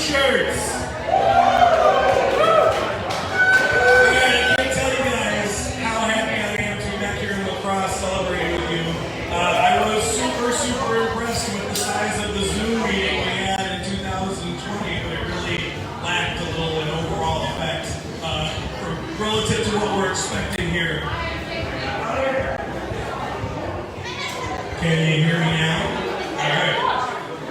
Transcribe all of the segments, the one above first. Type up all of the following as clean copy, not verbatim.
shirts. I can't tell you guys how happy I am to be back here in Crosse celebrating with you. I was super impressed with the size of the Zoom meeting we had in 2020, but it really lacked a little in overall effect relative to what we're expecting here. Can you hear me now? All right.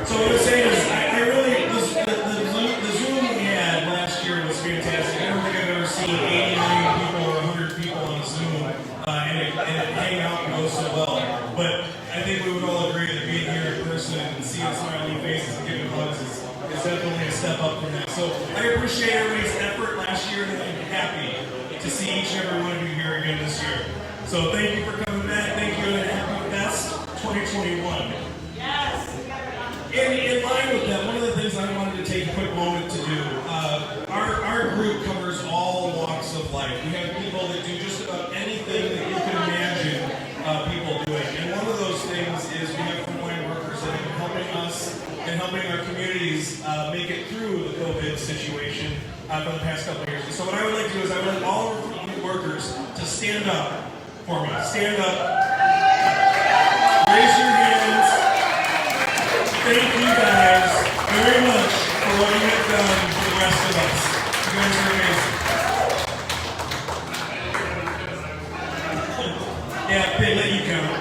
So what I'm saying is, I really, the Zoom we had last year was fantastic. I don't think I've ever seen 80 million people or 100 people on Zoom and it hang out and go so well. But I think we would all agree that being here in person and seeing smiling faces and giving hugs is definitely a step up from that. So I appreciate everybody's effort last year, and I'm happy to see each and every one of you here again this year. So thank you for coming back. Thank you, and happy best 2021. Yes. In line with that, one of the things I wanted to take a quick moment to do, our group covers all walks of life. We have people that do just about anything that you can imagine people doing. And one of those things is we have frontline workers that have been helping us and helping our communities make it through the COVID situation for the past couple of years. And so what I would like to do is I would like all of our workers to stand up for me. Stand up. Raise your hands. Thank you guys very much for what you have done for the rest of us. You guys are amazing. Yeah, they let you count.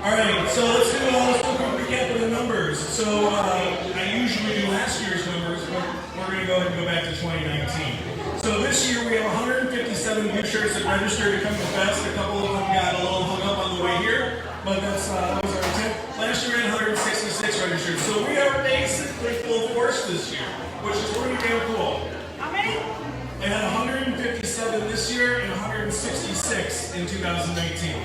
Alright, so let's do a quick recap of the numbers. So I usually do last year's numbers, but we're going to go ahead and go back to 2019. So this year we have 157 gift shirts that registered to come to Fest. A couple of them got a little hung up on the way here, but that was our intent. Last year we had 166 registered. So we are basically full force this year, which is pretty damn cool. How many? We had 157 this year and 166 in 2019.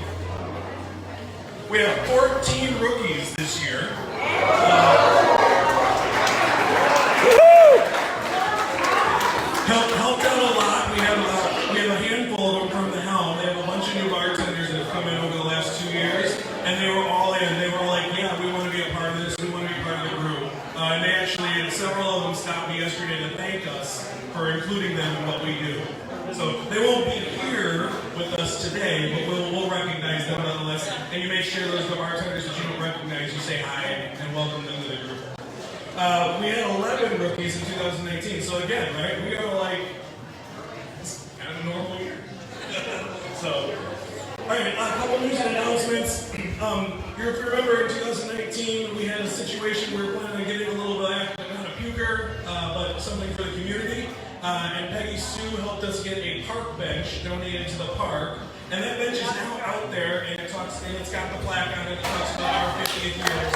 We have 14 rookies this year. Helped out a lot. We have a handful of them from the helm. They have a bunch of new bartenders that have come in over the last 2 years, and they were all in. They were like, yeah, we want to be a part of this. We want to be part of the group. And they actually, several of them stopped me yesterday to thank us for including them in what we do. So they won't be here with us today, but we'll recognize them nonetheless. And you make sure those bartenders that you don't recognize, you say hi and welcome them to the group. We had 11 rookies in 2019. So again, right, we are like, it's kind of a normal year. So, all right, a couple news and announcements. If you remember in 2019, we had a situation where we were planning on getting a little bit not a puker, but something for the community. And Peggy Sue helped us get a park bench donated to the park. And that bench is now out there, and it's got the plaque on it that talks about our 50th year.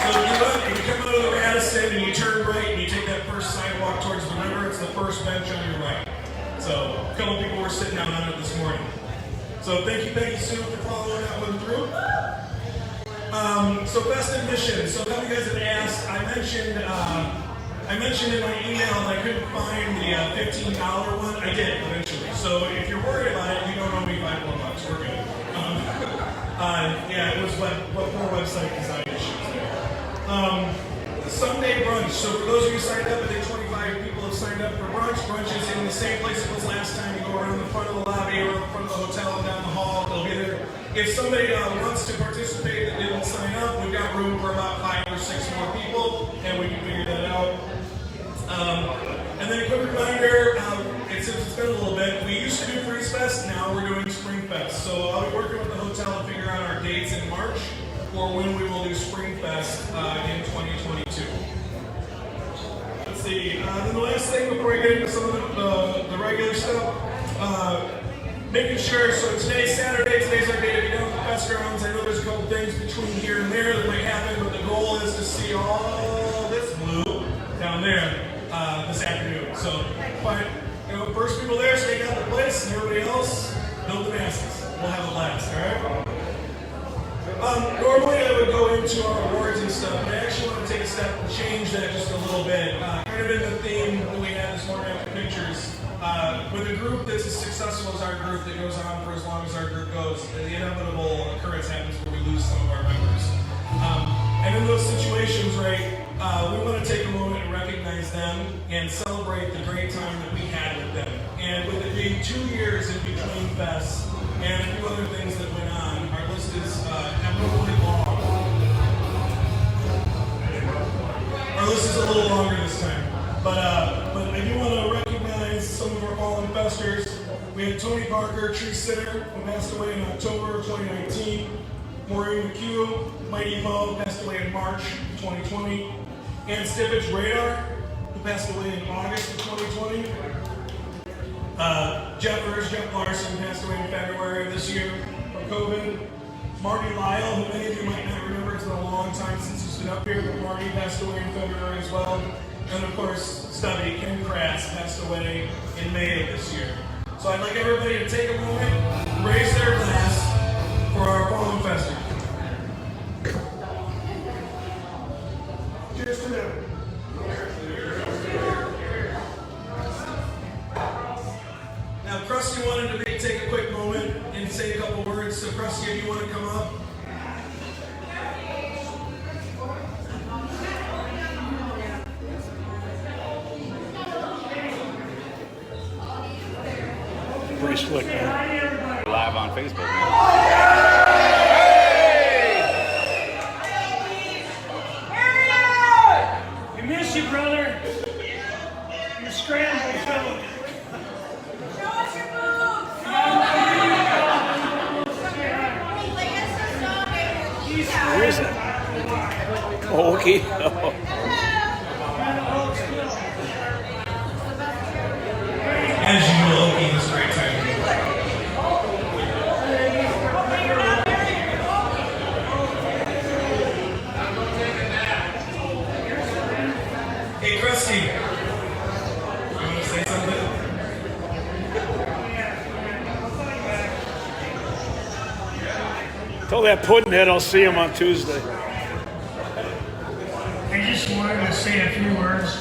So if you come out of the Radisson and you turn right and you take that first sidewalk towards the river, it's the first bench on your right. So a couple people were sitting down on it this morning. So thank you, Peggy Sue, for following that one through. So best admission. So a couple of you guys have asked. I mentioned in my email that I couldn't find the $15 one. I did eventually. So if you're worried about it, you don't owe me $5 more. We're good. Yeah, it was what more website design issues there. Sunday brunch. So for those of you who signed up, I think 25 people have signed up for brunch. Brunch is in the same place it was last time. You go around the front of the lobby, around the front of the hotel, and down the hall. They'll be there. If somebody wants to participate that didn't sign up, we've got room for about 5 or 6 more people, and we can figure that out. And then a quick reminder, since it's been a little bit, we used to do Freeze Fest, now we're doing Spring Fest. So I'll be working with the hotel to figure out our dates in March for when we will do Spring Fest in 2022. Let's see, then the last thing before I get into some of the regular stuff, making sure, so today's Saturday, today's our day to be down at the fest grounds. I know there's a couple things between here and there that might happen, but the goal is to see all this blue down there this afternoon. So, first people there, stay out the place, and everybody else, build the masses. We'll have a blast, alright? Normally I would go into our awards and stuff, but I actually want to take a step and change that just a little bit. Kind of in the theme that we had this morning after pictures. with a group that's as successful as our group, that goes on for as long as our group goes, the inevitable occurrence happens where we lose some of our members. And in those situations, right, we want to take a moment and recognize them and celebrate the great time that we had with them. And with it being 2 years in between fests and a few other things that went on, our list is abnormally long. Our list is a little longer this time. But I do want to recognize some of our fallen festers. We had Tony Parker, tree sitter, who passed away in October of 2019. Maureen McHugh, Mighty Mo, passed away in March 2020. Ann Stippich Radar, who passed away in August of 2020. Jeff Larson passed away in February of this year from COVID. Marty Lyle, who many of you might not remember, it's been a long time since he's been up here, but Marty passed away in February as well. And of course, Stubby, Ken Crosse, passed away in May of this year. So I'd like everybody to take a moment, raise their glass for our fallen festers. Cheers to them. Now, Crosse wanted to take a quick moment and say a couple words. So, Crosse, if you want to come up. Pretty slick, man. Live on Facebook, man. We miss you, brother. You're scrambling, fellow. Show us your moves. Where is that? Oh, okay. Oh. As you will, Okie, this great time. Hey, Krusty, you want to say something? Tell that puddinhead I'll see him on Tuesday. I just wanted to say a few words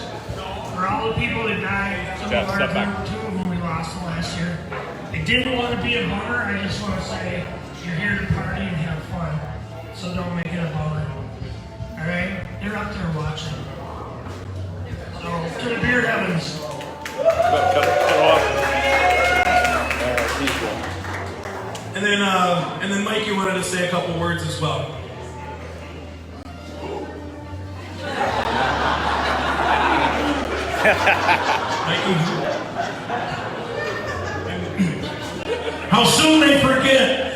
for all the people that died. Some of our group, 2 of them we lost last year. I didn't want to be a bummer. I just want to say you're here to party and have fun. So don't make it a bummer. All right? They're up there watching. So to the beard heavens. Cut off. And then Mike, you wanted to say a couple words as well. How soon they forget.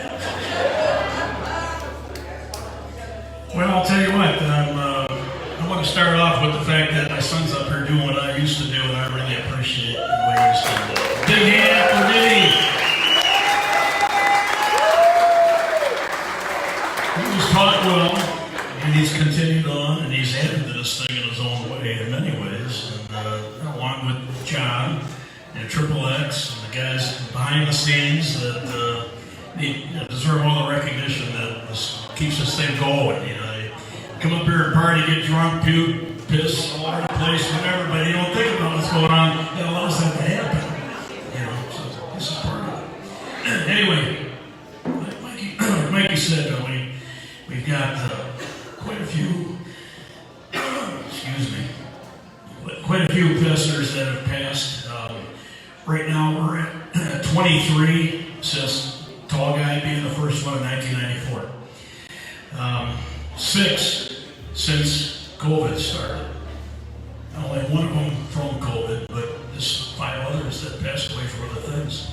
Well, I'll tell you what, I want to start off with the fact that my son's up here doing what I used to do, and I really appreciate the way he's done it. Big hand for Diddy. He was taught well, and he's continued on, and he's added to this thing in his own way in many ways. And along with John and Triple X and the guys behind the scenes that deserve all the recognition that keeps this thing going. You know, you come up here and party, get drunk, puke, piss all over the place, whatever, but you don't think about what's going on. That allows that to happen. You know, so this is part of it. Anyway, like Mikey said, we've got quite a few. Excuse me. Quite a few festers that have passed. Right now we're at 23 since Tall Guy being the first one in 1994. 6 since COVID started. Only one of them from COVID, but there's 5 others that passed away from other things.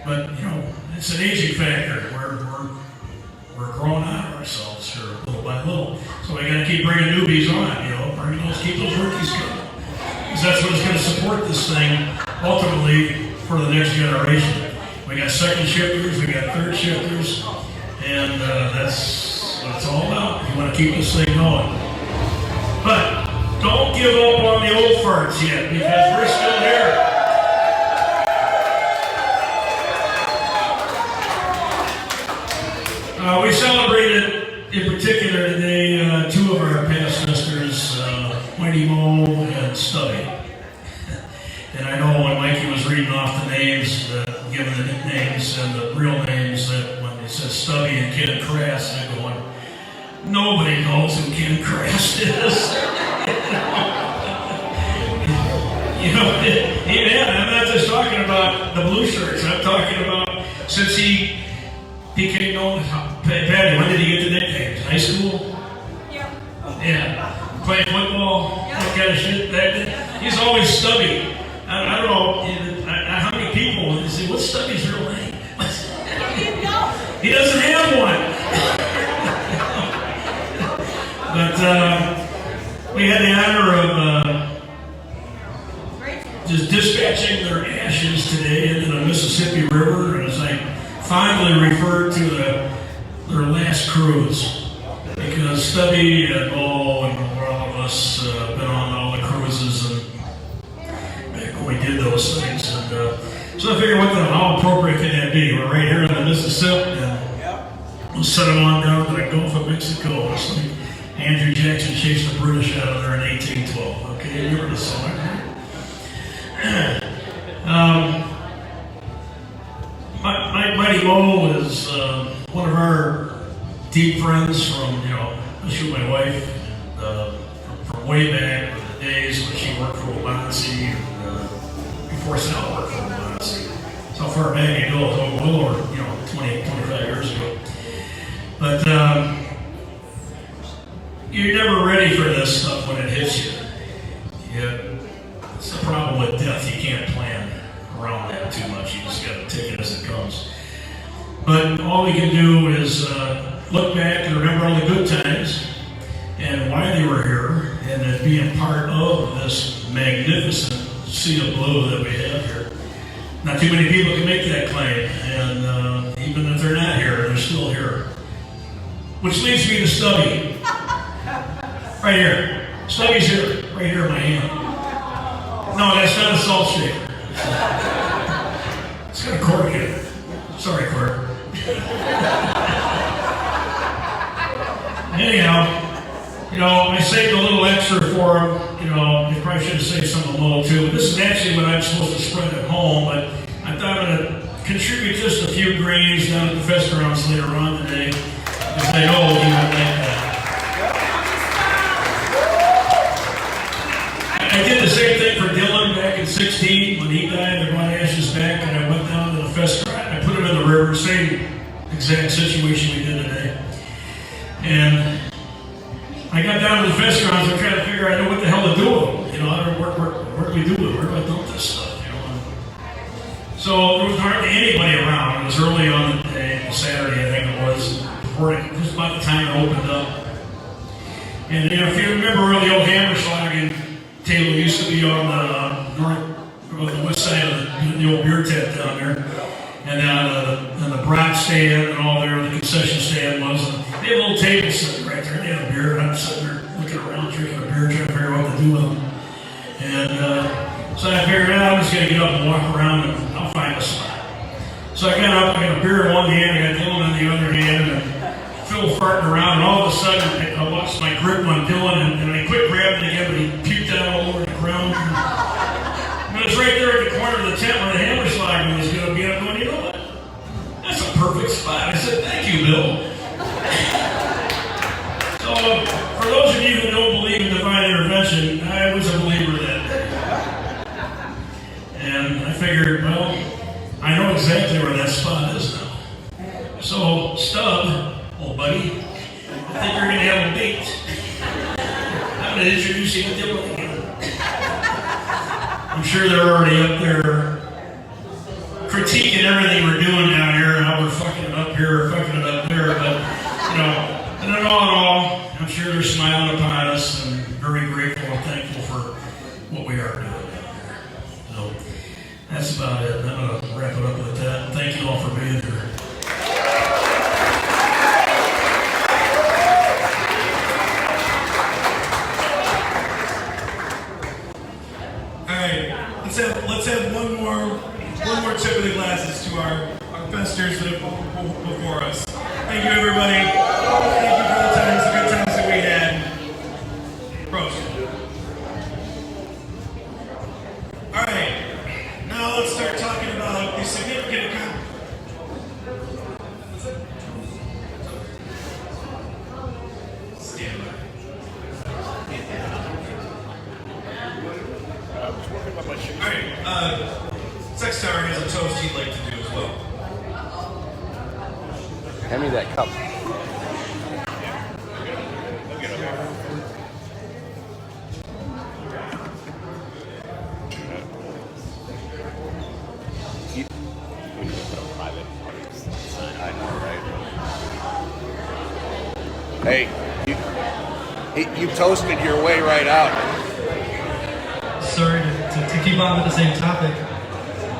But you know, it's an aging factor. We're growing out of ourselves here little by little. So we got to keep bringing newbies on. You know, keep those rookies going. Because that's what is going to support this thing ultimately for the next generation. We got second shifters, we got third shifters, and that's what it's all about. You want to keep this thing going. But don't give up on the old farts yet, because we're still here. We celebrated, in particular today, 2 of our past sisters, Mighty Mo and Stubby. And I know when Mikey was reading giving the nicknames and the real names that when it says Stubby and Ken Crosse, they're going, nobody knows who Ken Crosse is. You know, I'm not just talking about the blue shirts. I'm talking about since he became known. Patty, when did he get the nicknames? High school? Yep. Yeah. Playing football, Yep. that kind of shit. He's always Stubby. I don't know how many people say, what's Stubby's real name? He doesn't have one. But we had the honor of just dispatching their ashes today into the Mississippi River, as I fondly refer to their last cruise. Because Stubby and Bo and all of us been on all the cruises and back when we did those things. And so I figured, how appropriate can that be? We're right here in the Mississippi, and we'll set them on down to the Gulf of Mexico. It's like Andrew Jackson chased the British out of there in 1812. Okay, you remember the song, right? My Mighty Mo is one of our deep friends from, especially my wife, from way back in the days when she worked for Wabansi, and before Sal worked for Wabansi. So far back it goes, well over, 20, 25 years ago. But you're never ready for this stuff when it hits you. It's the problem with death. You can't plan around that too much. You just got to take it as it comes. But all we can do is look back and remember all the good times and why they were here, and then being part of this magnificent sea of blue that we have here. Not too many people can make that claim, and even if they're not here, they're still here. Which leads me to Stubby. Right here. Stubby's here. Right here in my hand. No, that's not a salt shaker. It's got a cork in it. Sorry, cork. Anyhow, I saved a little extra for him. You probably should have saved some of them all too. But this is actually what I'm supposed to spread at home, but I thought I'd contribute just a few grains down at the fest grounds later on today, because I know you would like that. I did the same thing for Dylan back in 16 when he died. I brought ashes back and I went down to the fest ground. I put him in the river, same exact situation we did today. And I got down to the fest grounds and tried to figure out what the hell to do with them. Where do we do it? Where do I dump this stuff? So there was hardly anybody around. It was early on the day, Saturday I think it was, just about the time it opened up. And if you remember where the old Hammerschlagen table used to be on the west side of the old beer tent down there, and the brat stand and all there, the concession stand was. And they had a little table sitting right there. They had a beer, and I'm sitting there looking around, drinking a beer, trying to figure out what to do with them. And so I figured out I'm just going to get up and walk around, and I'll find a spot. So I got up, I got a beer in one hand, I got Dylan in the other hand, and Phil farting around, and all of a sudden I lost my grip on Dylan, and I quit grabbing it again, but he puked out all over the ground. And it was right there at the corner of the tent where the Hammerschlagen was going to be. I'm going, you know what? That's a perfect spot. I said, thank you, Bill. So, for those of you who don't believe in divine intervention, I was a believer that day. And I figured, well, I know exactly where that spot is now. So, Stub, old buddy, I think you're going to have a date. I'm going to introduce you to Dylan again. I'm sure they're already up there critiquing everything we're doing down here, how we're fucking it up here or fucking it up there. But, and then all in all, I'm sure they're smiling upon us and very grateful and thankful for what we are doing down here. So that's about it. I'm going to wrap it up with that. Thank you all for being here. Let's have one more tip of the glasses to our festers that have before us. Thank you, everybody. Thank you for the good times that we had. Crosse. All right, now let's start talking about the significant toast he'd like to do as well. Hand me that cup. I know, right? Hey, you toasted your way right out. Sorry to keep on with the same topic.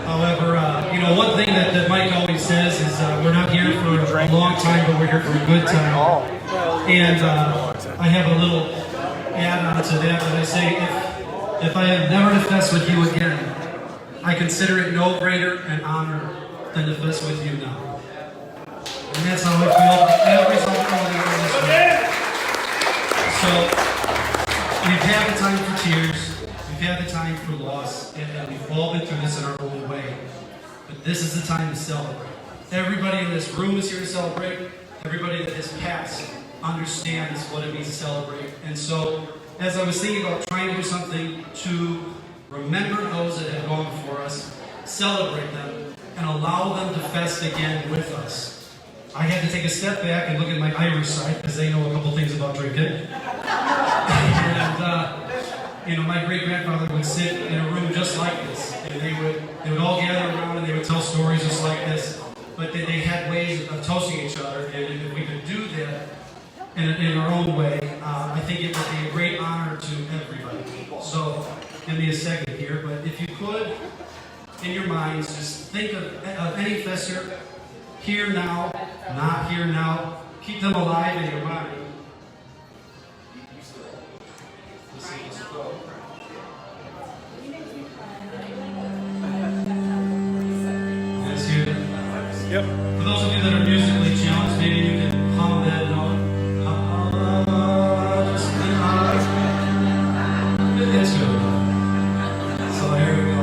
However, one thing that Mike always says is we're not here for a long time, but we're here for a good time. And I have a little add-on to that I say, if I have never to fest with you again, I consider it no greater an honor than to fest with you now. And that's how I feel every single time in this room. So, we've had the time for tears, we've had the time for loss, and we've all been through this in our own way. But this is the time to celebrate. Everybody in this room is here to celebrate. Everybody that has passed understands what it means to celebrate. And so, as I was thinking about trying to do something to remember those that have gone before us, celebrate them, and allow them to fest again with us, I had to take a step back and look at my Irish side, because they know a couple things about drinking. And, my great-grandfather would sit in a room just like this, and they would all gather around and they would tell stories just like this, but they had ways of toasting each other, and if we could do that in our own way, I think it would be a great honor to everybody. So, give me a second here, but if you could, in your minds, just think of any fester, here now, not here now. Keep them alive in your mind. Let's hear it. Yep. For those of you that are musically challenged, maybe you can hum that note. That's good. So here we go.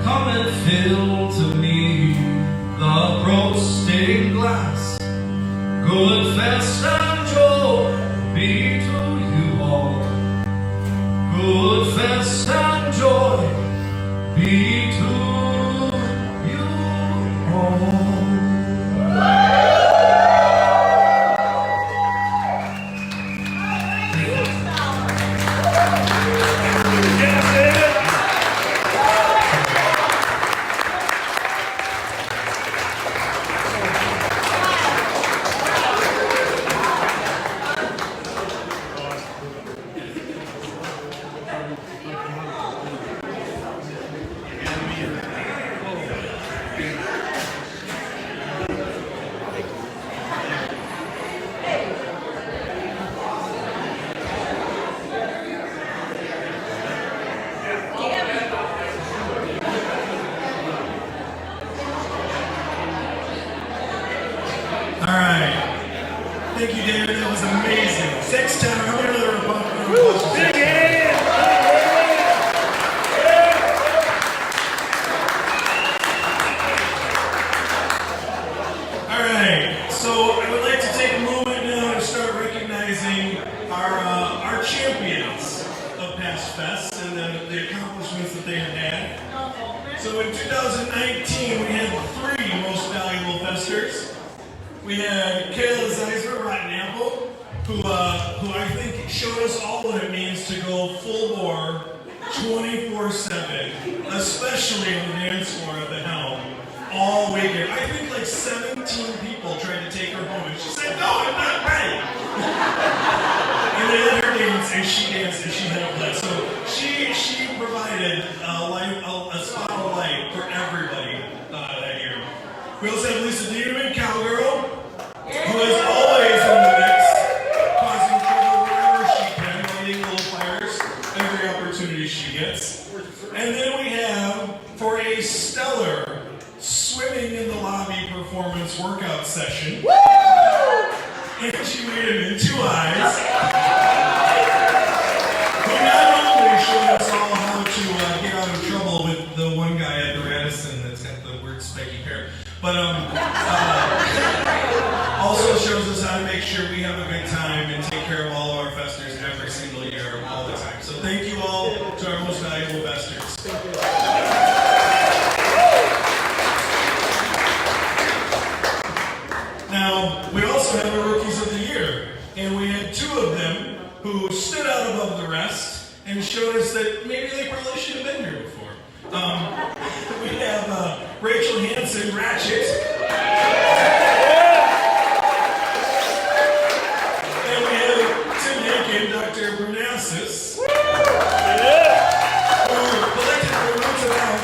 Come and fill to me the broad-stained glass. Good fest and joy be to you all. Good fest and joy be to you all. All right. Thank you, David. That was amazing. Sex Tower. How many other All right. So I would like to take a moment now to start recognizing our champions of past fests and the accomplishments that they have had. So in 2019, we had 3 most valuable festers. We had Kayla Zeisler, Rotten Apple, who I think showed us all what it means to go full bore 24/7, especially on the dance floor at the Helm, all weekend. I think like 17 people tried to take her home, and she said, "No, I'm not ready." And they let her dance, and she danced, and she had a blast. So she provided a spot of light for everybody that year. We also have Lisa Dieterman, Cowgirl, who is always in the mix, causing trouble wherever she can, lighting little fires every opportunity she gets. And then we have, for a stellar swimming in the lobby performance workout session, and she made him in 2 eyes, who not only showed us all how to get out of trouble with the one guy at the Radisson that's got the weird spiky hair, but also shows us how to make sure we have a good time and take care of all of our festers every single year, all the time. So thank you all to our most valuable festers. Now, we also have our Rookies of the Year, and we had 2 of them who stood out above the rest and showed us that maybe they probably should have been here before. We have Rachel Hansen, Ratchet, and we have Tim Hankin, Dr. Bernassus, who collectively went about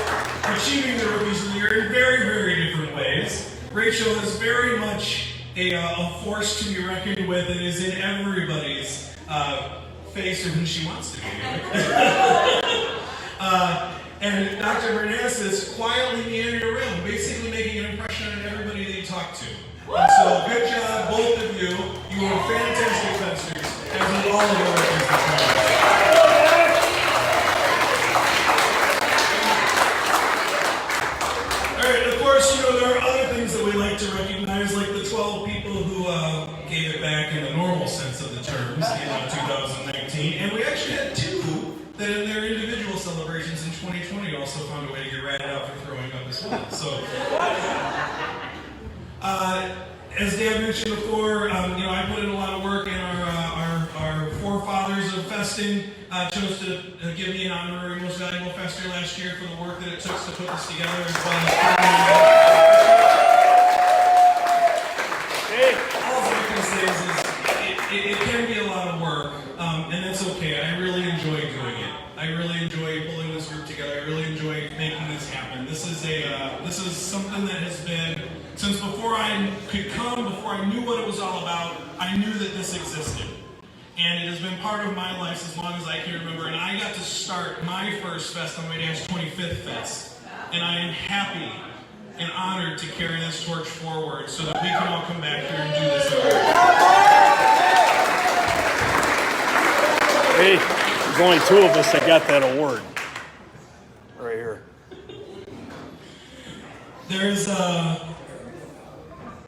achieving the Rookies of the Year in very, very different ways. Rachel is very much a force to be reckoned with and is in everybody's face of who she wants to be. And Dr. Bernassus quietly meandered around, basically making an impression on everybody that he talked to. And so, good job, both of you. You are fantastic festers, as with all of your workers this morning. All right, of course, there are other things that we like to recognize, like the 12 people who gave it back in the normal sense of the terms in 2019. And we actually had 2 that in their individual celebrations in 2020 also found a way to get ratted out for throwing up as well. So, as Dan mentioned before, I put in a lot of work, and our forefathers of festing chose to give me an honorary most valuable fester last year for the work that it took to put this together, as well as all I can say is it can be a lot of work, and that's okay. I really enjoy doing it. I really enjoy pulling this group together. I really enjoy making this happen. This is something that has been, since before I could come, before I knew what it was all about, I knew that this existed. And it has been part of my life as long as I can remember. And I got to start my first fest on my dad's 25th fest. And I am happy and honored to carry this torch forward so that we can all come back here and do this again. Hey, there's only 2 of us that got that award. Right here. There's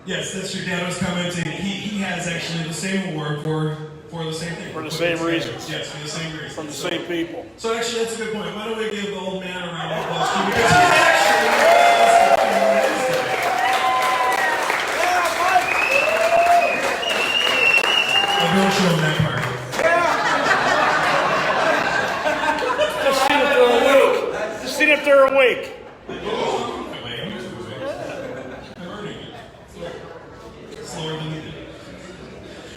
yes, that's your dad was commenting. He has actually the same award for the same thing. For the same reasons. Yes, for the same reasons. From the same people. So actually, that's a good point. Why don't we give the old man a round of applause too? Because he's actually don't show him that part. Just see if they're awake. Slower than you did.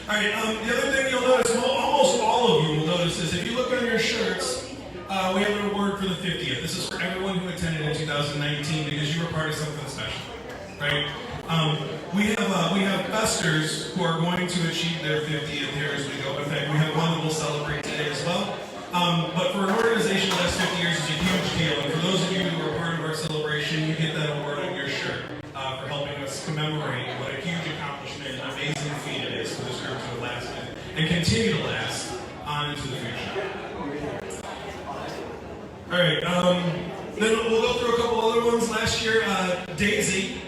All right. The other thing you'll notice, almost all of you will notice, is if you look on your shirts, we have an award for the 50th. This is for everyone who attended in 2019 because you were part of something special, right? We have festers who are going to achieve their 50th here as we go. In fact, we have one that we'll celebrate today as well. But for an organization that has 50 years is a huge deal. And for those of you who are part of our celebration, you get that award on your shirt for helping us commemorate what a huge accomplishment, an amazing feat it is for this group to have lasted and continue to last on into the future. All right. Then we'll go through a couple other ones. Last year, Daisy.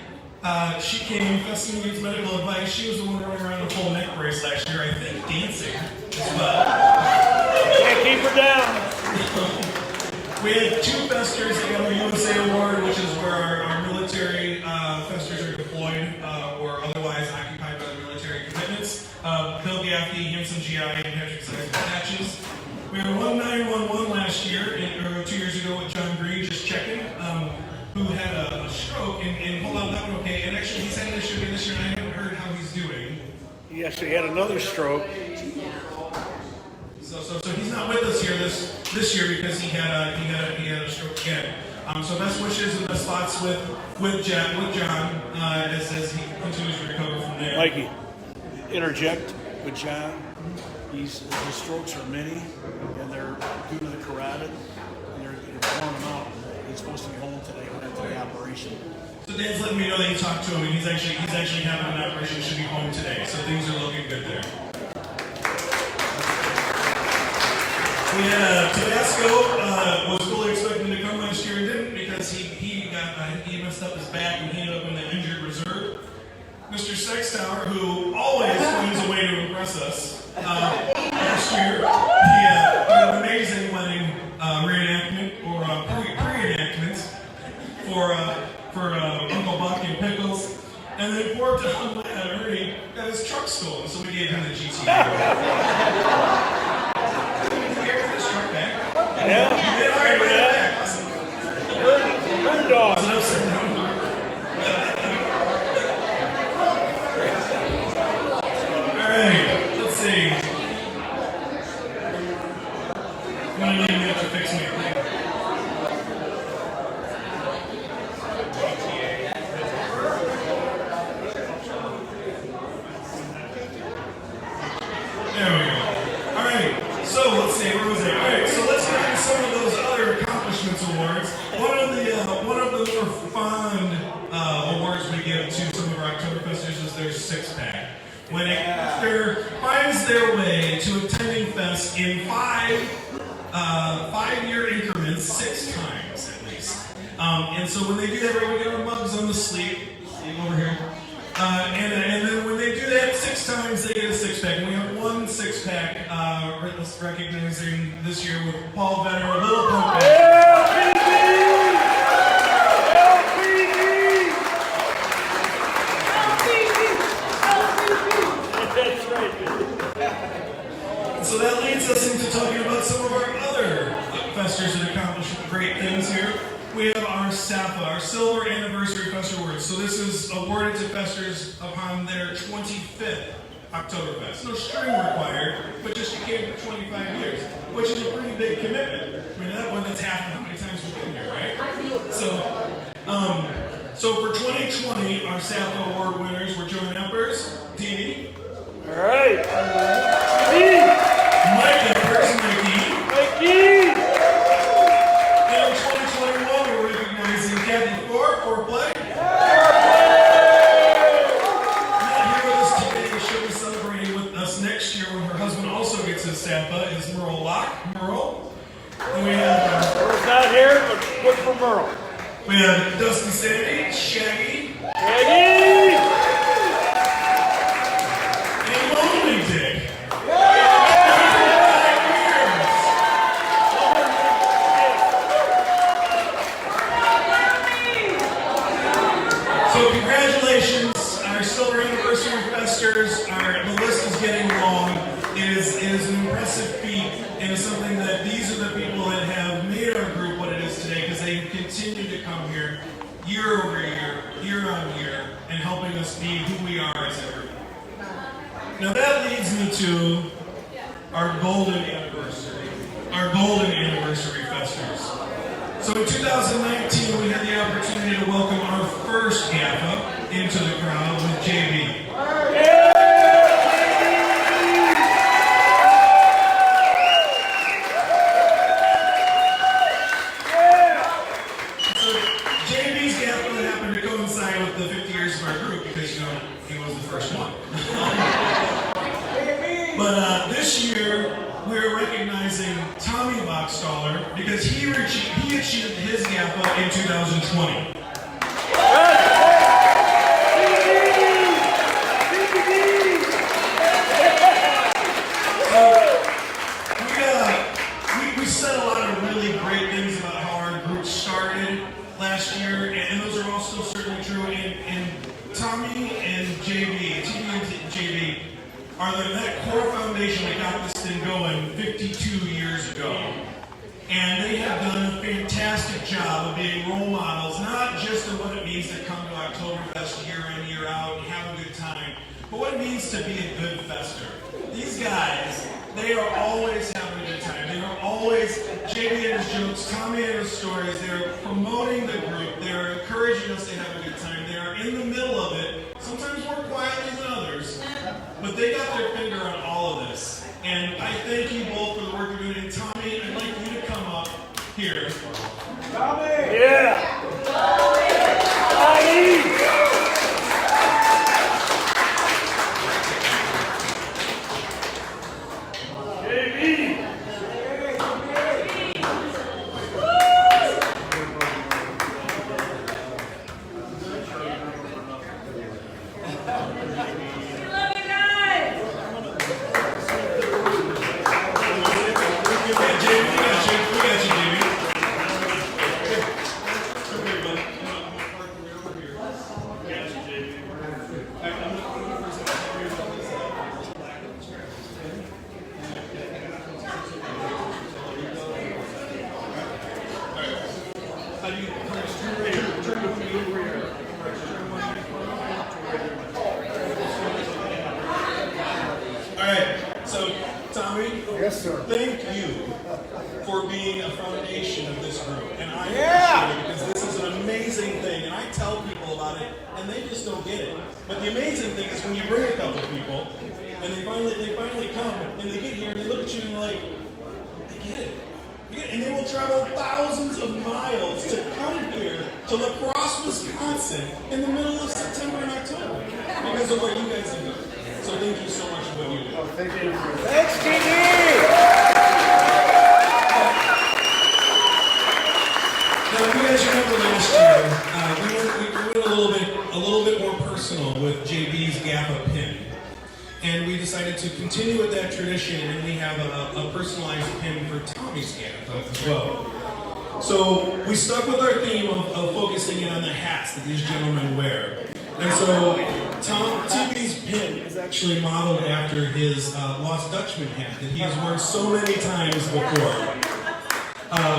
She came, Festing needs medical advice. She was the one running around in a full neck brace last year, I think, dancing as well. Can't keep her down. We had two festers that got our USA Award, which is where our military festers are deployed or otherwise occupied by the military commitments. Bill Gaffney, Hanson GI, and Patrick Sykes patches. We had 1911 last year, or 2 years ago with John Green, just checking. Who had a stroke, and hold on, that one okay. And actually, he's had an issue again this year, and I haven't heard how he's doing. He actually had another stroke. So he's not with us here this year because he had a stroke again. So best wishes and best thoughts with John as he continues to recover from there. Mikey, interject with John. His strokes are many, and they're due to the carotid, and they're pulling him out. He's supposed to be home today after the operation. So Dan's letting me know that you talked to him, and he's actually having an operation. Should be home today, so things are looking good there. We had Tabasco was fully expecting to come last year and didn't because he messed up his back and he ended up in the injured reserve. Mr. Sextower, who always finds a way to impress us, last year he had an amazing wedding reenactment or pre-reenactments for Uncle Buck and Pickles. And then poor Tom Ernie got his truck stolen, so we gave him the GTA. Did you get his truck back? Yeah. You did? All right, bring it back. Awesome. Bird dog. Was it upside down? All right, let's see. I'm going to need you to fix me. There we go. All right. So let's see. Where was I? All right. So let's get into some of those other accomplishments awards. One of the more fond awards we give to some of our Oktoberfesters is their six-pack. When a fester finds their way to attending fest in 5-year increments, 6 times at least. And so when they do that, we get our mugs on the sleeve over here. And then when they do that 6 times, they get a 6-pack. And we have one 6-pack recognizing this year with Paul Venner, a little pump back. That's right. So that leads us into talking about some of our other festers that accomplished great things here. We have our SAPA, our Silver Anniversary Fester Awards. So this is awarded to festers upon their 25th Oktoberfest. No string required, but just you came for 25 years, which is a pretty big commitment. I mean, that one that's half of how many times we've been here, right? So for 2020, our SAPA Award winners were Joan Eppers, Dee Dee. All right. Mike Eppers, Mikey. And in 2021, we're recognizing Kathy for play. Not here with us today, she'll be celebrating with us next year when her husband also gets his SAPA, is Merle Locke. Merle. And we have Merle's not here, but good for Merle. We have Dustin Sandy, Shaggy, and Lonely Dick. So congratulations, our silver anniversary festers. The list is getting long. It is an impressive feat, and it's something that these are the people that have made our group what it is today, because they continue to come here year over year on year, and helping us be who we are as a group. Now that leads me to our golden anniversary festers. So in 2019, we had the opportunity to welcome our first GAFA into the crowd with JB. So JB's GAFA happened to coincide with the 50 years of our group because, he was the first one. But this year, we're recognizing Tommy Boxstaller because he achieved his GAFA in 2020. We said a lot of really great things about how our group started last year, and those are all still certainly true. And Tommy and JB are that core foundation that got this thing going 52 years ago. And they have done a fantastic job of being role models, not just of what it means to come to Oktoberfest year in, year out and have a good time, but what it means to be a good fester. These guys, they are always having a good time. They are always, JB and his jokes, Tommy and his stories, they're promoting the group, they're encouraging us to have a good time, they are in the middle of it, sometimes more quietly than others, but they got their finger on all of this. And I thank you both for the work you're doing. And Tommy, I'd like you to come up here. Tommy! Yeah! Yes, sir. Thank you for being a foundation of this group. And I appreciate it because this is an amazing thing. And I tell people about it, and they just don't get it. But the amazing thing is when you bring a couple of people, and they finally come, and they get here, and they look at you, and they're like, they get it. And they will travel thousands of miles to come here to Crosse, Wisconsin, in the middle of September and October because of what you guys have done. So thank you so much for what you do. Oh, thank you. Thanks, Kiki! Now, if you guys remember last year, we went a little bit more personal with JB's GAFA pin. And we decided to continue with that tradition, and we have a personalized pin for Tommy's GAFA as well. So we stuck with our theme of focusing in on the hats that these gentlemen wear. And so TB's pin is actually modeled after his Lost Dutchman hat that he has worn so many times before.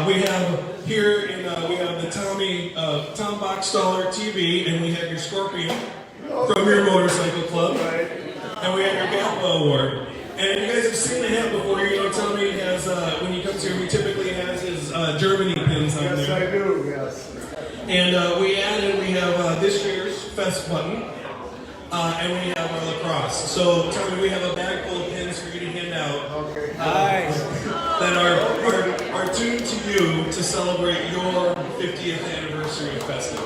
We have here, we have the Tom Boxstaller TV, and we have your Scorpion from your motorcycle club. And we have your GAFA award. And you guys have seen the hat before. Tommy has, when he comes here, he typically has his Germany pins on there. Yes, I do, yes. And we have this year's Fest button, and we have our lacrosse. So, Tommy, we have a bag full of pins for you to hand out. Okay. Nice. That are tuned to you to celebrate your 50th anniversary of Festa.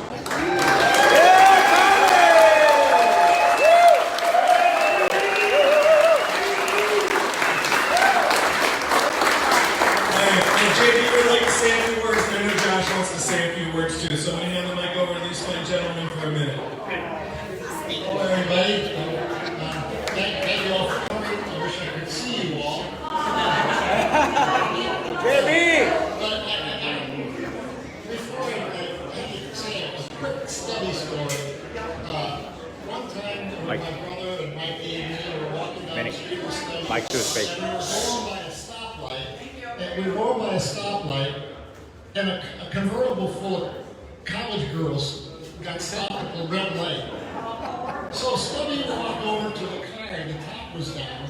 JB would like to say a few words, and I know Josh wants to say a few words too, so I'm going to excellent gentlemen for a minute. Hello, everybody. Thank you all for coming. I wish I could see you all. Before I say a quick study story, one time my brother and Mike and me were walking down the street with study. Mike to his face. We were going by a stoplight, and a convertible full of college girls got stopped at the red light. So Stubby walked over to the car, and the top was down,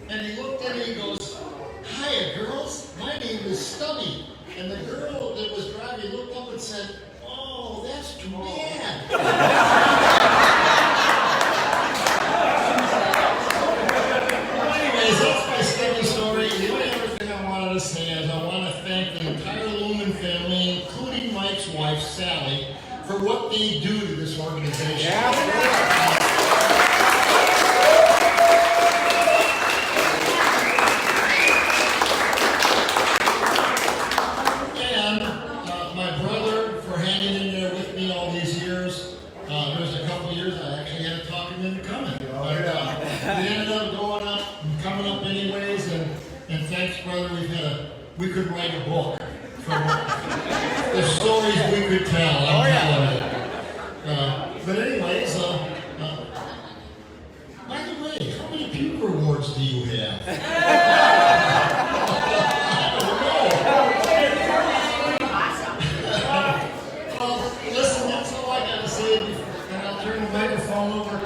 and he looked at it and he goes, "Hiya, girls, my name is Stubby." And the girl that was driving looked up and said, "Oh, that's too bad." Anyways, that's my Stubby story. The only other thing I wanted to say is I want to thank the entire Lumen family, including Mike's wife, Sally, for what they do to this organization. And my brother for hanging in there with me all these years. There's a couple years I actually had to talk him into coming. But we ended up going up and coming up anyways. And thanks, brother. We could write a book from the stories we could tell. I'm telling you. But anyways, by the way, how many Puke Awards do you have? Well, listen, that's all I got to say, and I'll turn the microphone over to...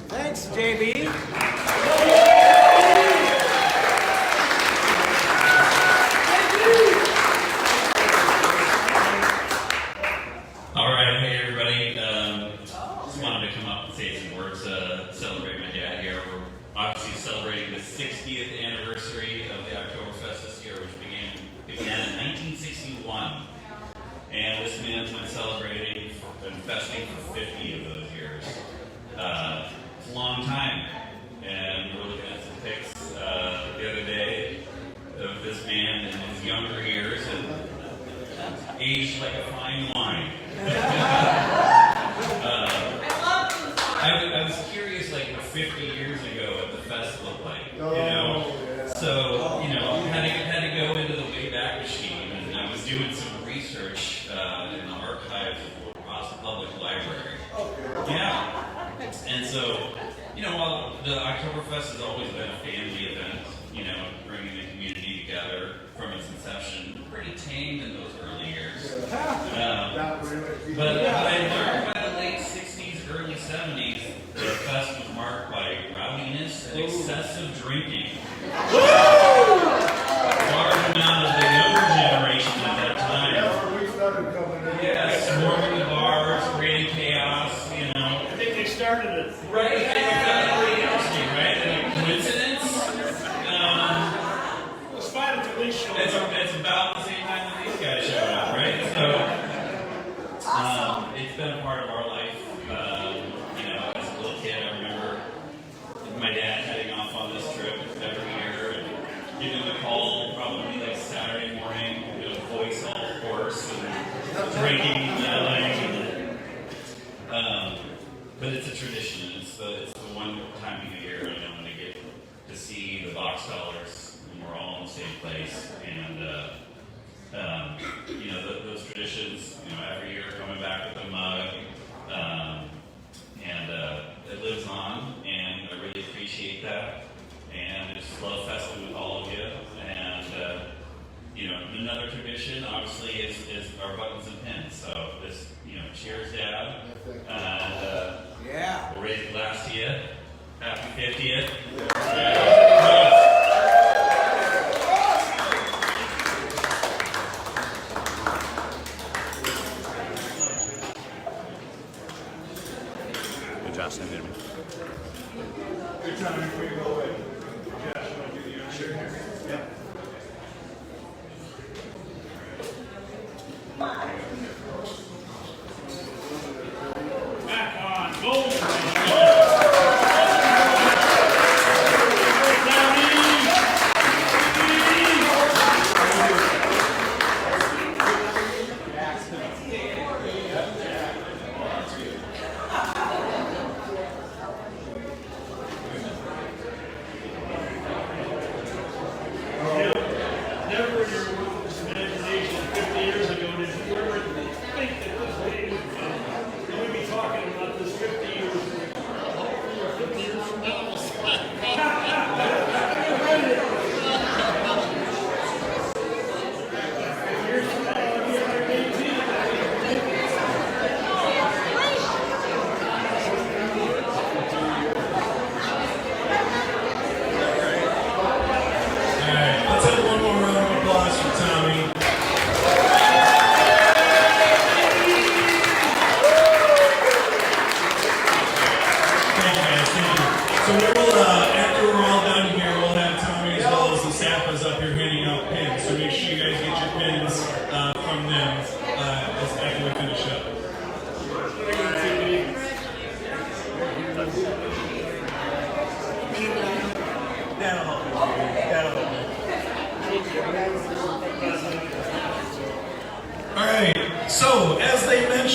Thanks, JB. All right, hey everybody. Just wanted to come up and say some words to celebrate my dad here. We're obviously celebrating the 60th anniversary of the Oktoberfest this year, which began in 1961. And this man's been celebrating and festing for 50 of those years. It's a long time. And we're looking at some pics the other day of this man in his younger years and aged like a fine wine. I was curious, like, what 50 years ago what the fest looked like, you know? So, you know, had to go into the Wayback Machine, and I was doing some research in the archives of Crosse Public Library. Yeah. And so, you know, while the Oktoberfest has always been a family event, you know, bringing the community together from its inception, pretty tame in those early years. But I learned by the late 60s, early 70s, the fest was marked by rowdiness and excessive drinking. A large amount of the younger generation at that time. Yes, swarming the bars, creating chaos, you know. I think they started it. Right, really interesting, right? And a coincidence? Let's find it at least show It's about the same time that these guys showed up, right? So, it's been a part of our life. You know, as a little kid, I remember my dad heading off on this trip every year and giving him a call probably like Saturday morning, you know, voice all hoarse and drinking, yelling. But it's a tradition. It's the one time of the year, you know, when I get to see the box dollars and we're all in the same place. And, you know, those traditions, you know, every year coming back with a mug, it lives on, and I really appreciate that. And I just love festing with all of you. And, you know, another tradition, obviously, is our buttons and pins. So this, you know, cheers, Dad. And we'll raise a glass to you. Happy 50th. Good job, Sam. Good time before you go away. Josh, want to do the shirt here? Yeah. back on. Gold.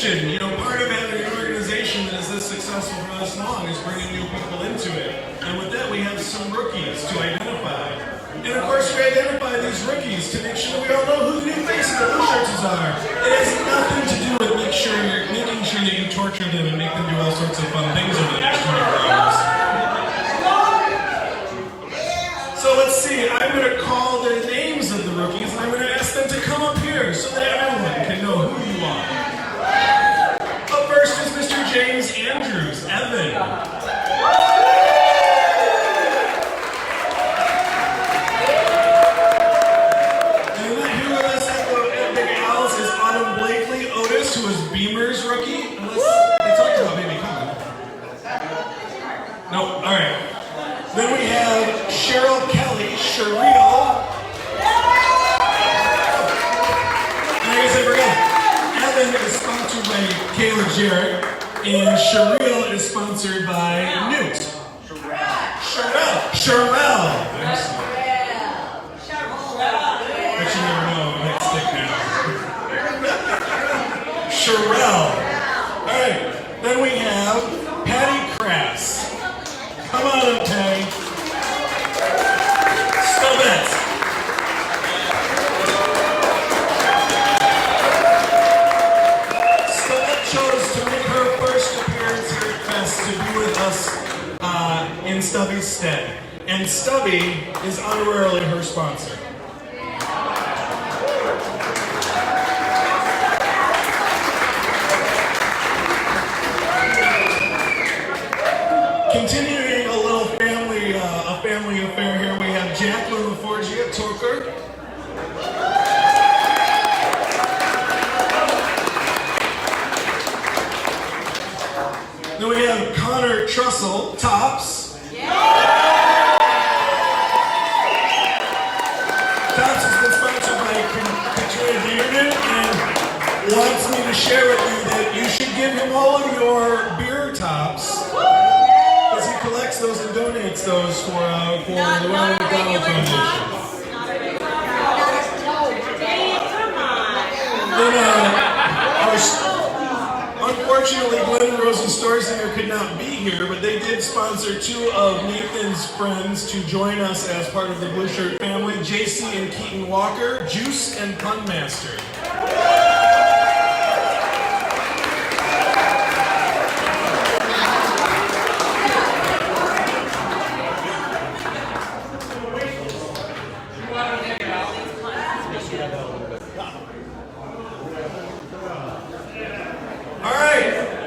mentioned, you know, part of having an organization that is this successful for this long is bringing new people into it. And with that, we have some rookies to identify. And of course, we identify these rookies to make sure that we all know who the new faces of Blue Shirts are. It has nothing to do with making sure that you torture them and make them do all sorts of fun things over the next 24 hours. So let's see, I'm going to call the names of the rookies and I'm going to ask them to come up here so that everyone can know who you are. Up first is Mr. James Andrews, Evan. And then here with us at Big Al's is Autumn Blakely Otis, who is Beamer's rookie. Unless they talked about maybe coming. No, alright. Then we have Cheryl Kelly, Cheryl. And I guess I forgot. Evan is sponsored by Kayla Jarrett, and Cheryl is sponsored by Newt. Cheryl. But you never know, it might stick now. Cheryl. Alright, then we have Patty Crosse. Come on up, Patty. Stubbett. Stubbett chose to make her first appearance here at Fest to be with us in Stubby's stead. And Stubby is honorarily her sponsor. Continuing a little family affair here, we have Jacqueline LaForgia Torker. Then we have Connor Trussell, Tops. Tops has been sponsored by Katrina Dearden and wants me to share with you that you should give him all of your beer tops. He collects those and donates those for the Ronald McDonald Foundation. Unfortunately, Glenn and Rosie Storsinger could not be here, but they did sponsor two of Nathan's friends to join us as part of the Blue Shirt family, JC and Keaton Walker, Juice and Pun Master.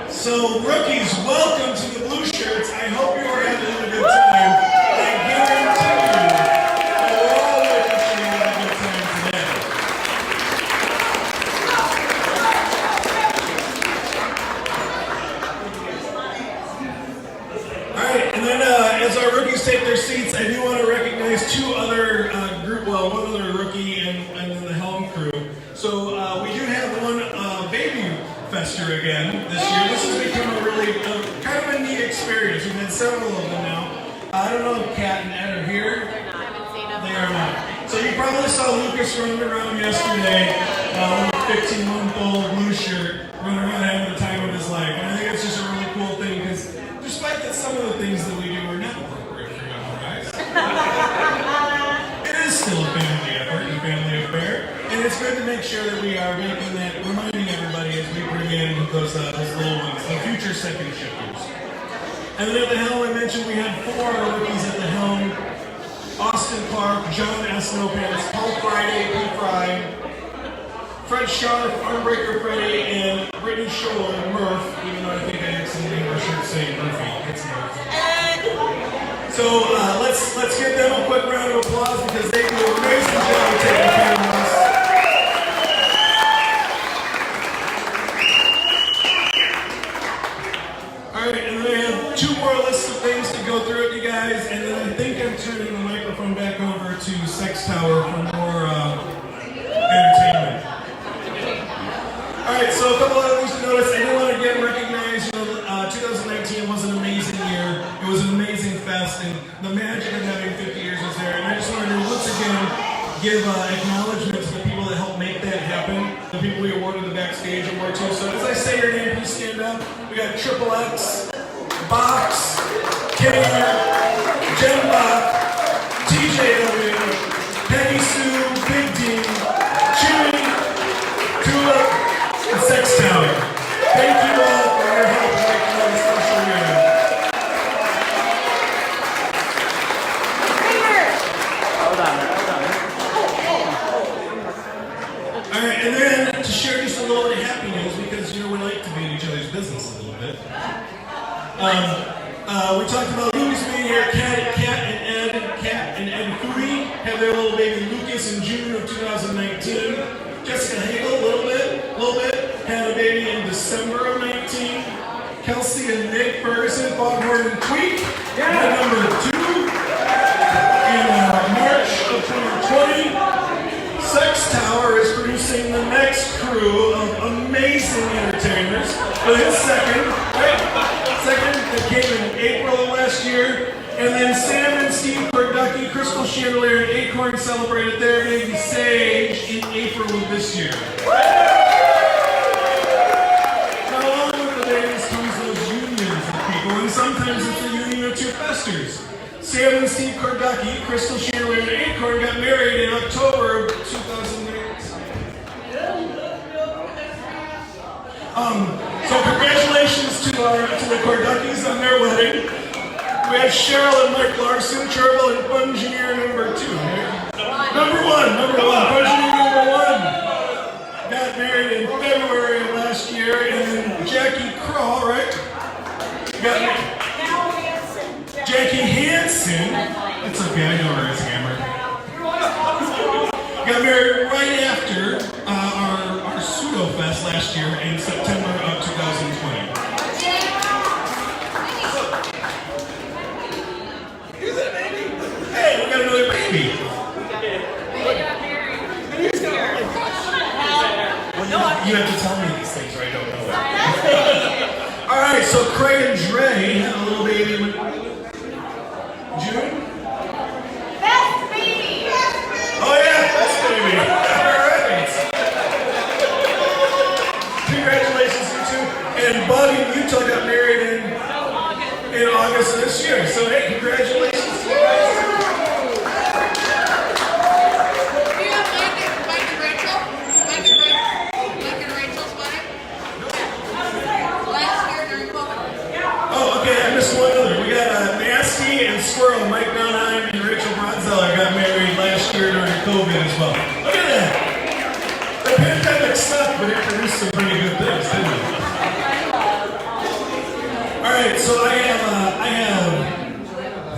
So, rookies, welcome to the Blue Shirts. I hope you are having a good time. I guarantee you that we're all wishing you have a good time today. Alright, and then as our rookies take their seats, I do want to recognize one other rookie and then the Helm crew. So, we do have one baby fester again this year. This has become a really kind of a neat experience. We've had several of them now. I don't know if Kat and Ed are here. They are not. So you probably saw Lucas running around yesterday with a 15-month-old Blue Shirt running around having the time of his life. And I think it's just a really cool thing because despite that some of the things that we do are not appropriate for young guys, it is still a family effort and a family affair. And it's good to make sure that we are reminding everybody as we bring in those little ones, the future second shifters. And then at the helm, I mentioned we had 4 rookies at the helm: Austin Clark, John S. Snowpants, Paul Friday, P. Fry, Fred Sharp, Armbreaker Freddy, and Brittany Scholler, Murph, even though I think I accidentally named our shirt saying Murphy. It's Murph. So let's give them a quick round of applause because they do an amazing job of taking care of us. Alright, and then I have 2 more lists of things to go through with you guys, and then I think I'm turning the microphone back over to Sex Tower for more entertainment. Alright, so a couple other things to notice. I do want to again recognize, 2019 was an amazing year. It was an amazing fest, and the magic of having 50 years was there. And I just wanted to once again give acknowledgement to the people that helped make that happen, the people we awarded the backstage award to. So as I say your We got Triple X, Box, Kinger, Jen Bach, TJW, Peggy Sue, Big D, Chewy, Tulip, and Sex Tower. Thank you all for your help in making all this special year. Alright, and then to share just a little bit of happy news, because we like to be in each other's business a little bit. We talked about Lucas being here, Kat and Ed Hui had their little baby Lucas in June of 2019. Jessica Hagel, a little bit, had a baby in December of 19. Kelsey and Nick Ferguson, Foghorn and Tweak, had number 2 in March of 2020. Sex Tower is producing the next crew of amazing entertainers for his second that came in April of last year. And then Sam and Steve Corducky, Crystal Chandelier, and Acorn celebrated their baby Sage in April of this year. Now, along with the babies comes those unions of people, and sometimes it's a union of two festers. Sam and Steve Corducky, Crystal Chandelier, and Acorn got married in October of 2008. So congratulations to the Corduckys on their wedding. We had Cheryl and Mike Larson, Chervil and Fungineer number 2. Number one, Fungineer number 1 got married in February of last year, and then Jackie Crawl, right? Jackie Hansen. That's okay, I know her as Hammer. Got married right after our Pseudo Fest last year in September of 2020. Hey, we got another baby. You have to tell me these things or I don't know it. Alright, so Craig and Dre had a little baby with June? Best baby! Oh yeah, best baby. Alright. Congratulations, you two. And Bobby and Utah got married in August of this year. So hey, congratulations to you guys. Do you have Mike and Rachel? Mike and Rachel's wedding? Last year during COVID. Oh, okay, I missed one other. We got Nasty and Squirrel, Mike Donheim and Rachel Bronzeller got married last year during COVID as well. Look at that. The pandemic sucked, but it produced some pretty good things, didn't it? Alright, so I have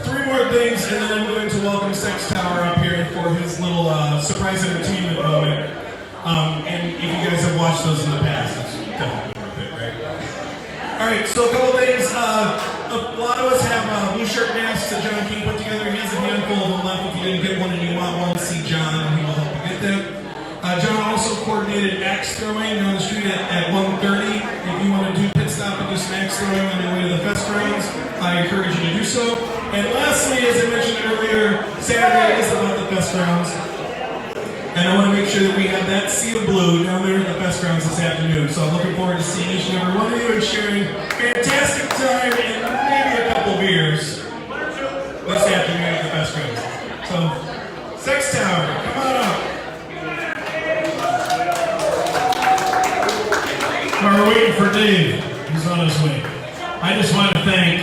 3 more things, and then I'm going to welcome Sex Tower up here for his little surprise entertainment moment. And if you guys have watched those in the past, it's definitely worth it, right? Alright, so a couple things. A lot of us have blue shirt masks that John King put together. He has a handful of them left. If you didn't get one and you want one, see John, he will help you get them. John also coordinated axe throwing down the street at 1:30. If you want to do pit stop and do some axe throwing on your way to the fest grounds, I encourage you to do so. And lastly, as I mentioned earlier, Saturday is about the fest grounds. And I want to make sure that we have that sea of blue down there at the fest grounds this afternoon. So I'm looking forward to seeing each and every one of you and sharing fantastic time and maybe a couple beers this afternoon at the fest grounds. So, Sex Tower, come on up. While we're waiting for Dave, he's on his way. I just want to thank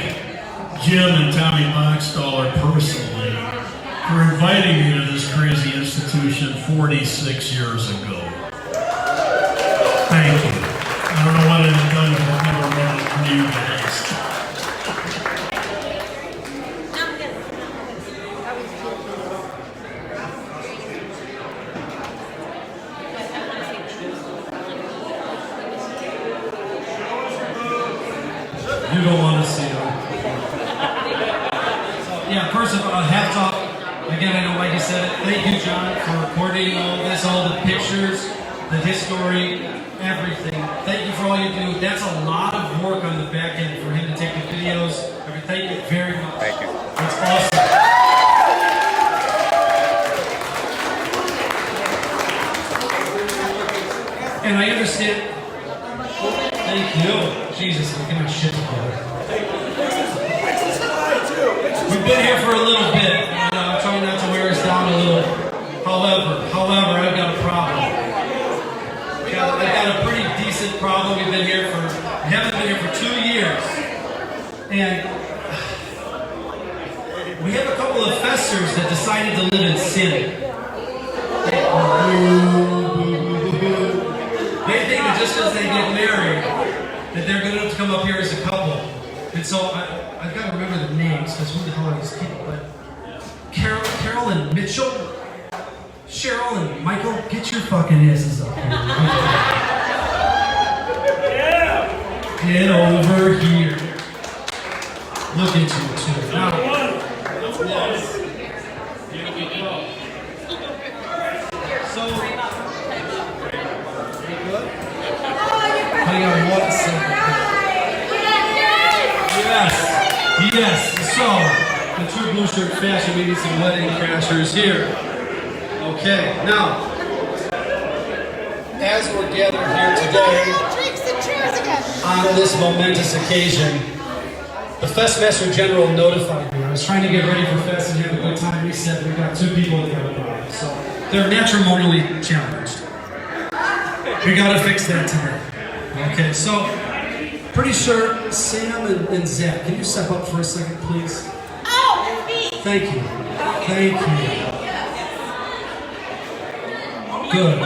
Jim and Tommy Boxstaller personally for inviting me to this crazy institution 46 years ago. Thank you. I don't know what I'd have done if I'd never run it for you guys. You don't want to see them. Yeah, first of all, hats off. Again, I know Mikey said it. Thank you, John, for coordinating all of this, all the pictures, the history, everything. Thank you for all you do. That's a lot of work on the back end for him to take the videos. I mean, thank you very much. Thank you. It's awesome. And I understand. Thank Yo, Jesus, I'm getting my shit together. We've been here for a little bit. I'm trying not to wear us down a little. However, I've got a problem. I've got a pretty decent problem. We haven't been here for 2 years. And we have a couple of festers that decided to live in sin. They think that just because they get married, that they're going to come up here as a couple. And so I've got to remember the names, because who the hell are these people? But Carol and Mitchell, Cheryl and Michael, get your fucking asses up here. Get over here. Look into it too. Now, yes. Here we go. So, hang on one second. Yes. So, the true blue shirt fashion, we need some wedding crashers here. Okay, now, as we're gathered here today, on this momentous occasion, the Festmaster General notified me. I was trying to get ready for Fest and have a good time. He said we've got 2 people that got a problem. So they're matrimonially challenged. We gotta fix that today. Okay, so pretty sure Sam and Zach, can you step up for a second, please? Oh, it's me. Thank you. Thank you. Good.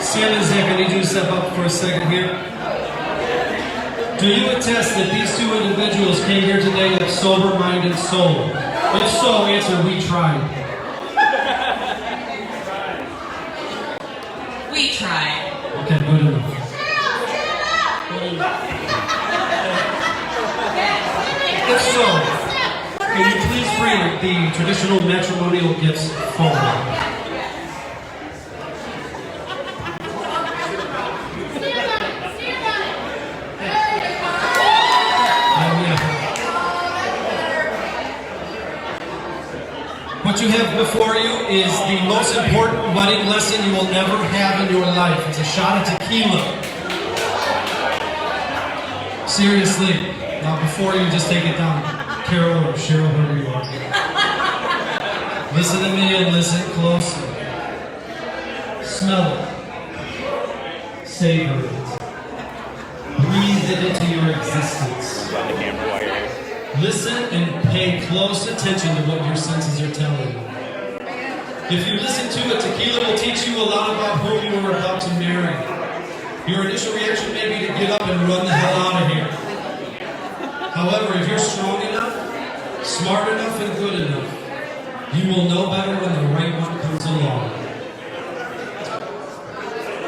Sam and Zach, I need you to step up for a second here. Do you attest that these 2 individuals came here today with sober mind and soul? If so, answer, we tried. We tried. Okay, good enough. If so, can you please bring the traditional matrimonial gifts forward? What you have before you is the most important wedding lesson you will ever have in your life. It's a shot of tequila. Seriously. Now before you just take it down, Carol or Cheryl, whoever you are. Listen to me and listen closely. Smell it. Savor it. Breathe it into your existence. Listen and pay close attention to what your senses are telling you. If you listen to it, tequila will teach you a lot about who you are about to marry. Your initial reaction may be to get up and run the hell out of here. However, if you're strong enough, smart enough, and good enough, you will know better when the right one comes along.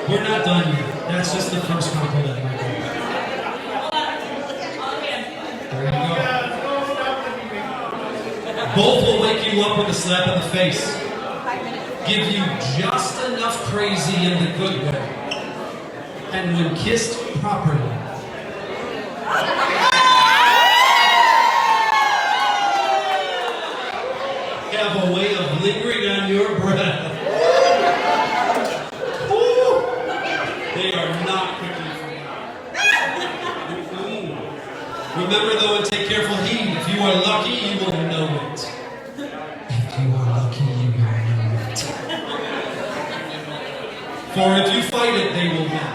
We're not done yet. That's just the first compliment, my God. There you go. Both will wake you up with a slap in the face. Give you just enough crazy in the good way. And when kissed properly, have a way of lingering on your breath. Woo! They are not quickly forgotten. Remember though, and take careful heed. If you are lucky, you will know it. If you are lucky, you will know it. For if you fight it, they will win.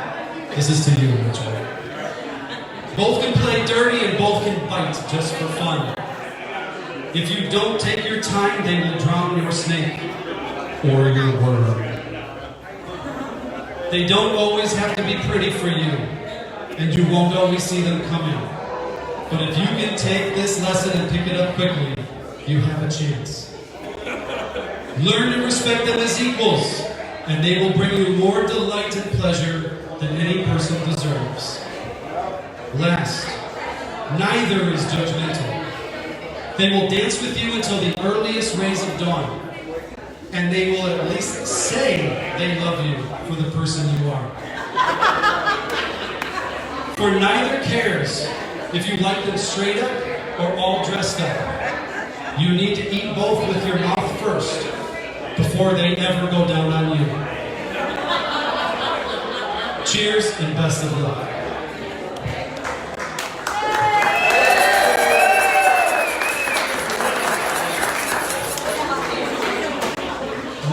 This is to you, Mitchell. Both can play dirty and both can bite just for fun. If you don't take your time, they will drown your snake or your worm. They don't always have to be pretty for you, and you won't always see them coming. But if you can take this lesson and pick it up quickly, you have a chance. Learn to respect them as equals, and they will bring you more delight and pleasure than any person deserves. Last, neither is judgmental. They will dance with you until the earliest rays of dawn. and they will at least say they love you for the person you are. For neither cares if you like them straight up or all dressed up. You need to eat both with your mouth first before they ever go down on you. Cheers and best of luck.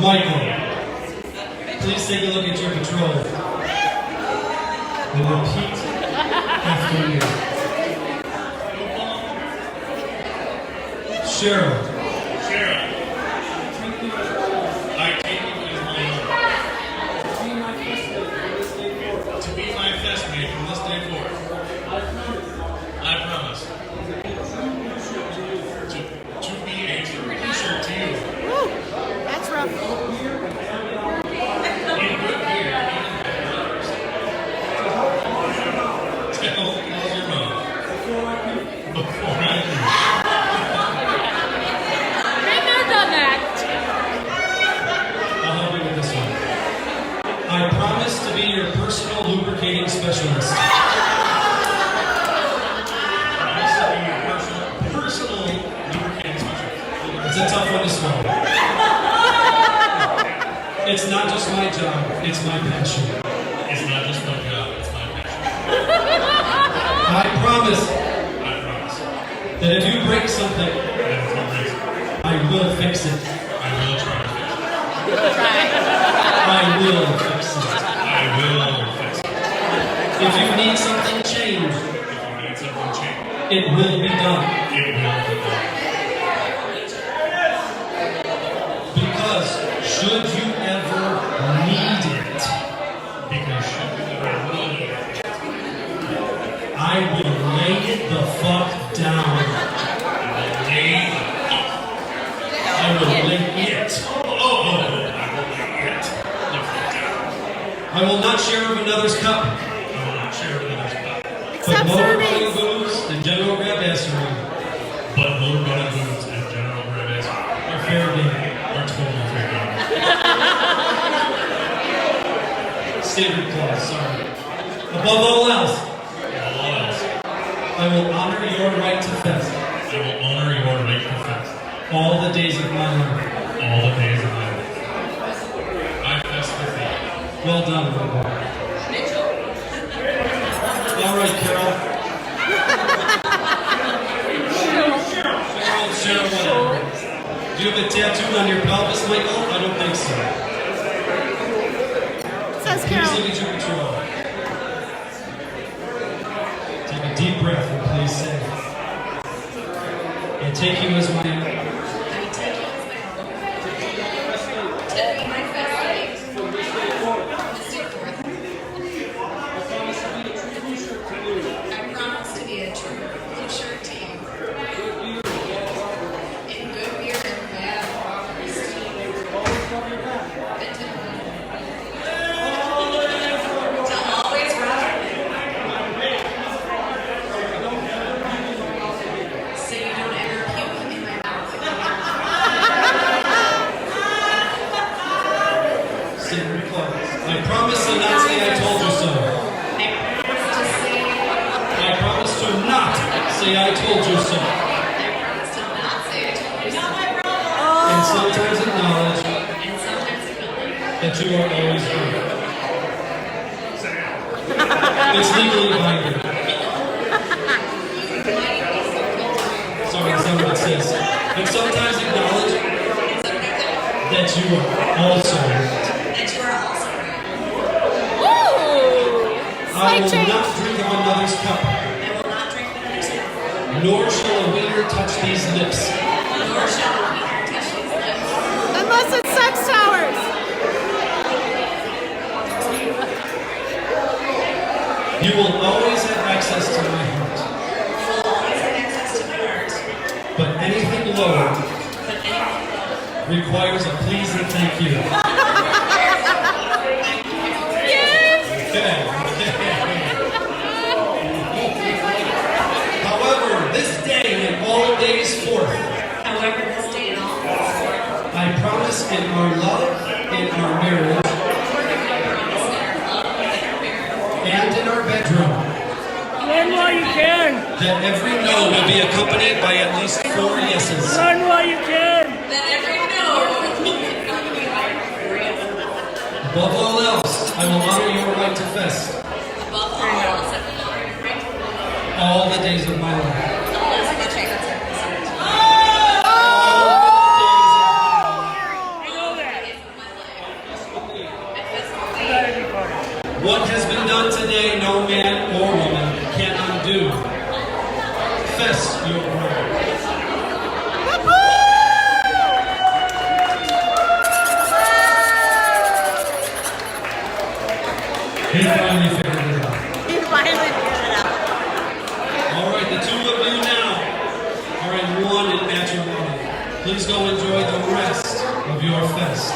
Michael, please take a look at your betrothed and repeat after me. Cheryl. Cheryl, I take you as my own. To be my festmate from this day forth. I promise. To be a true t-shirt to you. Woo, that's rough. In good year, tell your mom. Before I leave. Been there, done that. I'll help you with this one. I promise to be your personal lubricating specialist. Personal lubricating specialist. It's a tough one to swallow. It's not just my job, it's my passion. It's not just my job, it's my passion. I promise I promise. that if you break something, I will fix it. I will try to fix it. I will fix it. I will fix it. If you need something changed, If you need something changed, it will be done. it will be done. Because should you ever need it, Because should you ever need it, I will lay it the fuck down. I will lay it. I will not share of another's cup, but Except motor running servings. booze and general grabassery but motor running boots and general grabs are fair game. are totally fair game. Standard clause, sorry. Above all else, All else, I will honor your right to fest I will honor your right to fest all the days of my life. all the days of my life. I fest with thee. Well done, my boy. All right, Carol. Cheryl, whatever. Do you have a tattoo on your pelvis, Michael? I don't think so. Says Please Carol. look at your control. Take a deep breath and please say, I take you as my own. I promise to be a true blue shirt to you. In good beer and bad harvest. To always rock. So you don't ever puke in my mouth. Standard clause. I promise to not say I told you so. I promise to say, I promise to not say I told you so. I promise to not say I told you so. And sometimes acknowledge And sometimes acknowledge that you are always right. It's legally binding. Sorry, that's not what it says. And sometimes acknowledge that you are also right. that you are also right. Woo! I Slight will change. not drink of another's cup, I will not drink another's cup, nor shall a wiener touch these lips. nor shall a wiener touch these lips. Unless it's sex towers. You will always have access to my heart, You will always have access to my heart, but anything lower but anything requires a please and thank you. Yes. Okay. However, this day and all days forth, However, this day and all I promise in our love, in our marriage, and in our bedroom. Run while you can. That every no will be accompanied by at least 4 yeses. Run while you can. That every no. Above all else, I will honor your right to fest Above all else, all the days of my life. that's a good chance. What has been done today, no man or woman can undo. Fest your brother. He finally figured it out. You finally figured it out. All right, the two of you now are in one in matrimony. Please go enjoy the rest of your fest.